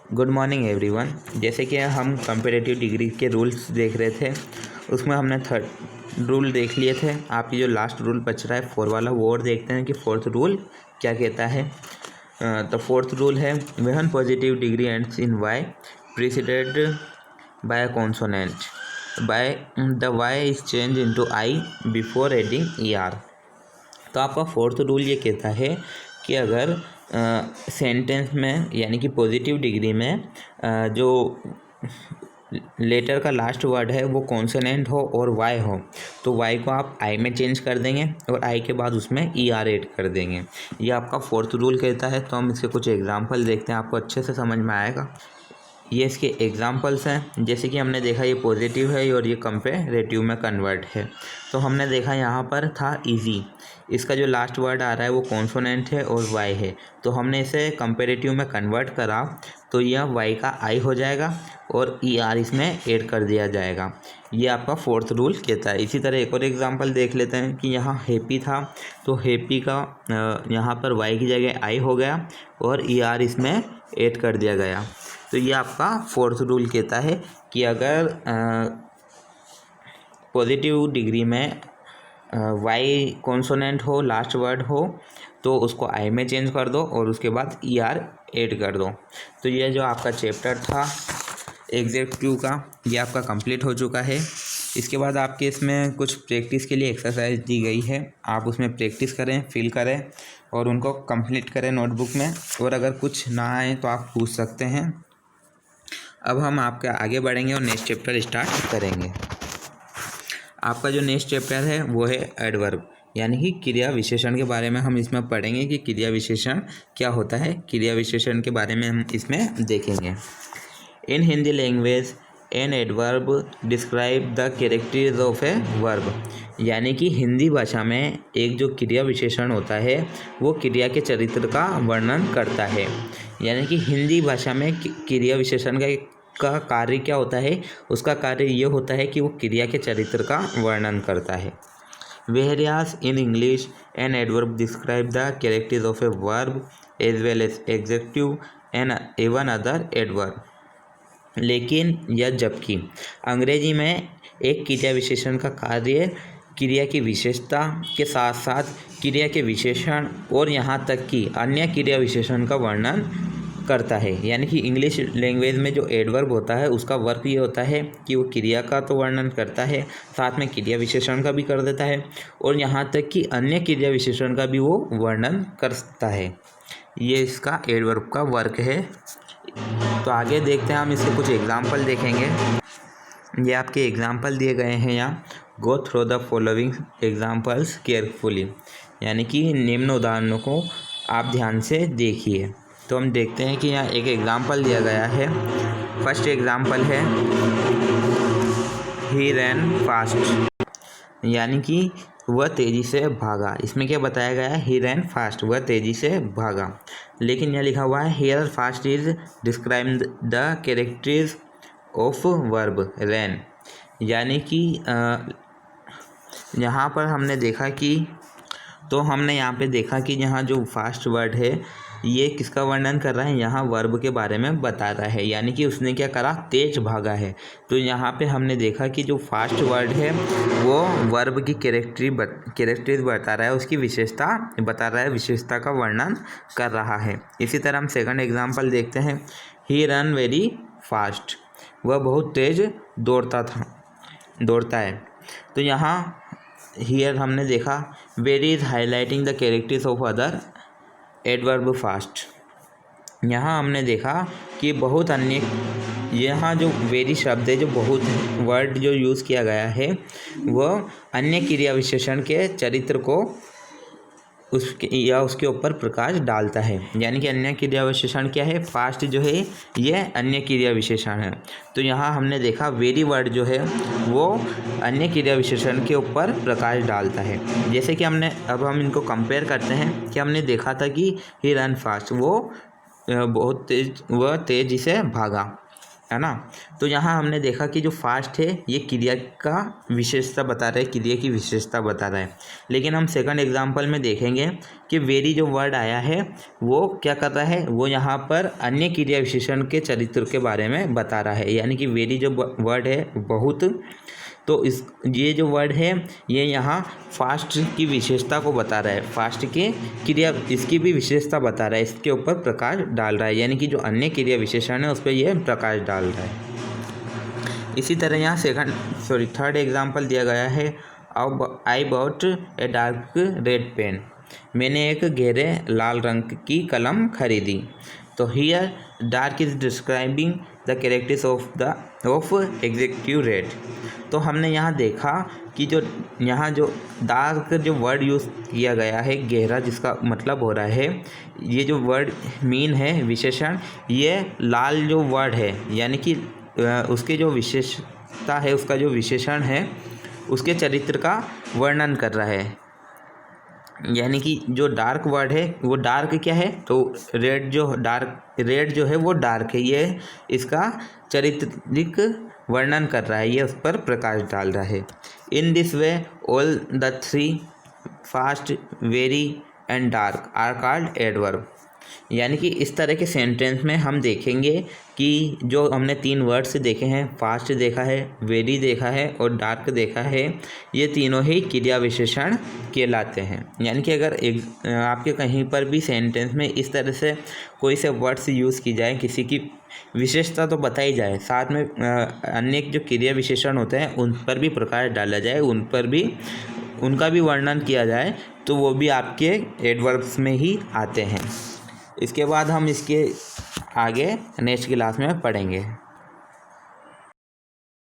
Good morning everyone. जैसे कि हम कंपेरेटिव डिग्री के रूल्स देख रहे थे, उसमें हमने थर्ड रूल देख लिए थे। आप ये जो लास्ट रूल बच रहा है फोर वाला, वो और देखते हैं कि फोर्थ रूल क्या कहता है। तो फोर्थ रूल है when positive degree ends in Y preceded by a consonant by the Y is change into I before adding E R. तो आपका फोर्थ रूल ये कहता है कि अगर सेंटेंस में यानी कि पॉजिटिव डिग्री में जो लेटर का लास्ट वर्ड है वो कॉन्सोनेंट हो और वाई हो, तो वाई को आप आई में चेंज कर देंगे और आई के बाद उसमें ई आर ऐड कर देंगे। ये आपका फोर्थ रूल कहता है। तो हम इसके कुछ एग्जांपल देखते हैं, आपको अच्छे से समझ में आएगा। ये इसके एग्जांपल्स हैं। जैसे कि हमने देखा ये पॉजिटिव है और ये कंपेरेटिव में कन्वर्ट है। तो हमने देखा यहाँ पर था इजी, इसका जो लास्ट वर्ड आ रहा है वो कॉन्सोनेंट है और वाई है। तो हमने इसे कंपेरेटिव में कन्वर्ट करा तो यह वाई का आई हो जाएगा और ई आर इसमें ऐड कर दिया जाएगा। ये आपका फोर्थ रूल कहता है। इसी तरह एक और एग्जांपल देख लेते हैं कि यहाँ हैप्पी था, तो हैप्पी का यहाँ पर वाई की जगह आई हो गया और ई आर इसमें ऐड कर दिया गया। तो ये आपका फोर्थ रूल कहता है कि अगर पॉजिटिव डिग्री में वाई कॉन्सोनेंट हो, लास्ट वर्ड हो, तो उसको आई में चेंज कर दो और उसके बाद ई आर ऐड कर दो। तो ये जो आपका चैप्टर था एग्जेक्टिव का, ये आपका कंप्लीट हो चुका है। इसके बाद आपके इसमें कुछ प्रैक्टिस के लिए एक्सरसाइज दी गई है, आप उसमें प्रैक्टिस करें, फिल करें और उनको कंप्लीट करें नोटबुक में। और अगर कुछ ना आए तो आप पूछ सकते हैं। अब हम आपके आगे बढ़ेंगे और नेक्स्ट चैप्टर स्टार्ट करेंगे। आपका जो नेक्स्ट चैप्टर है वो है एडवर्ब, यानी कि क्रिया विशेषण के बारे में हम इसमें पढ़ेंगे कि क्रिया विशेषण क्या होता है। क्रिया विशेषण के बारे में हम इसमें देखेंगे। In Hindi language an adverb describe the characters of a verb, यानी कि हिंदी भाषा में एक जो क्रिया विशेषण होता है वो क्रिया के चरित्र का वर्णन करता है। यानी कि हिंदी भाषा में क्रिया विशेषण का कार्य क्या होता है, उसका कार्य ये होता है कि वो क्रिया के चरित्र का वर्णन करता है। Whereas in English, an adverb describe the characters of a verb as well as adjective and even other adverb. लेकिन या जबकि अंग्रेजी में एक क्रिया विशेषण का कार्य क्रिया की विशेषता के साथ साथ क्रिया के विशेषण और यहाँ तक कि अन्य क्रिया विशेषण का वर्णन करता है। यानी कि इंग्लिश लैंग्वेज में जो एडवर्ब होता है उसका वर्क ये होता है कि वो क्रिया का तो वर्णन करता है, साथ में क्रिया विशेषण का भी कर देता है और यहाँ तक कि अन्य क्रिया विशेषण का भी वो वर्णन करता है। ये इसका एडवर्ब का वर्क है। तो आगे देखते हैं, हम इसके कुछ एग्जाम्पल देखेंगे। ये आपके एग्जाम्पल दिए गए हैं यहाँ। Go through the following examples carefully, यानी कि निम्न उदाहरणों को आप ध्यान से देखिए। तो हम देखते हैं कि यहाँ एक एग्जाम्पल दिया गया है। फर्स्ट एग्जाम्पल है ही रैन फास्ट, यानी कि वह तेज़ी से भागा। इसमें क्या बताया गया है, ही रैन फास्ट, वह तेज़ी से भागा। लेकिन यह लिखा हुआ है here fast is describe the characters of verb ran, यानी कि यहाँ पर हमने देखा कि हमने यहाँ पे देखा कि यहाँ जो फास्ट वर्ड है ये किसका वर्णन कर रहा है, यहाँ वर्ब के बारे में बता रहा है। यानी कि उसने क्या करा, तेज भागा है। तो यहाँ पे हमने देखा कि जो फास्ट वर्ड है वो वर्ब की कैरेक्टरिस्टिक बता रहा है, उसकी विशेषता बता रहा है, विशेषता का वर्णन कर रहा है। इसी तरह हम सेकंड एग्जाम्पल देखते हैं। ही रन वेरी फास्ट, वह बहुत तेज दौड़ता है। तो यहाँ हियर हमने देखा very is highlighting the characters of other adverb fast. यहाँ हमने देखा कि बहुत अन्य, यहाँ जो वेरी शब्द है, जो बहुत वर्ड जो यूज़ किया गया है वह अन्य क्रिया विशेषण के चरित्र को उसके ऊपर प्रकाश डालता है। यानी कि अन्य क्रिया विशेषण क्या है, फास्ट जो है ये अन्य क्रिया विशेषण है। तो यहाँ हमने देखा वेरी वर्ड जो है वो अन्य क्रिया विशेषण के ऊपर प्रकाश डालता है। जैसे कि अब हम इनको कंपेयर करते हैं कि हमने देखा था कि ही रन फास्ट, वो बहुत तेज, वह तेज़ी से भागा। है ना। तो यहाँ हमने देखा कि जो फास्ट है ये क्रिया का विशेषता बता रहा है, क्रिया की विशेषता बता रहा है। लेकिन हम सेकंड एग्जांपल में देखेंगे कि वेरी जो वर्ड आया है वो क्या कर रहा है, वो यहाँ पर अन्य क्रिया विशेषण के चरित्र के बारे में बता रहा है। यानी कि वेरी जो वर्ड है बहुत, तो ये जो वर्ड है ये यहाँ फास्ट की विशेषता को बता रहा है, फास्ट के क्रिया इसकी भी विशेषता बता रहा है, इसके ऊपर प्रकाश डाल रहा है। यानी कि जो अन्य क्रिया विशेषण है उस पर यह प्रकाश डाल रहा है। इसी तरह यहाँ थर्ड एग्जाम्पल दिया गया है, I bought a dark red pen, मैंने एक गहरे लाल रंग की कलम खरीदी। तो here dark is describing the characters of adjective red. तो हमने यहाँ देखा कि जो यहाँ जो डार्क जो वर्ड यूज़ किया गया है गहरा, जिसका मतलब हो रहा है ये जो वर्ड मीन है विशेषण, ये लाल जो वर्ड है यानी कि उसके जो विशेषता है, उसका जो विशेषण है उसके चरित्र का वर्णन कर रहा है। यानी कि जो डार्क वर्ड है वो डार्क क्या है, तो रेड जो है वो डार्क है, ये इसका चारित्रिक वर्णन कर रहा है, ये उस पर प्रकाश डाल रहा है। In this way all the three fast, very and dark are called adverb. यानी कि इस तरह के सेंटेंस में हम देखेंगे कि जो हमने तीन वर्ड्स देखे हैं, फास्ट देखा है, वेरी देखा है और डार्क देखा है, ये तीनों ही क्रिया विशेषण कहलाते हैं। यानी कि अगर आपके कहीं पर भी सेंटेंस में इस तरह से कोई से वर्ड्स यूज़ की जाए, किसी की विशेषता तो बताई जाए, साथ में अन्य जो क्रिया विशेषण होते हैं उन पर भी प्रकाश डाला जाए, उन पर भी उनका भी वर्णन किया जाए, तो वो भी आपके एडवर्ब्स में ही आते हैं। इसके बाद हम इसके आगे नेक्स्ट क्लास में पढ़ेंगे।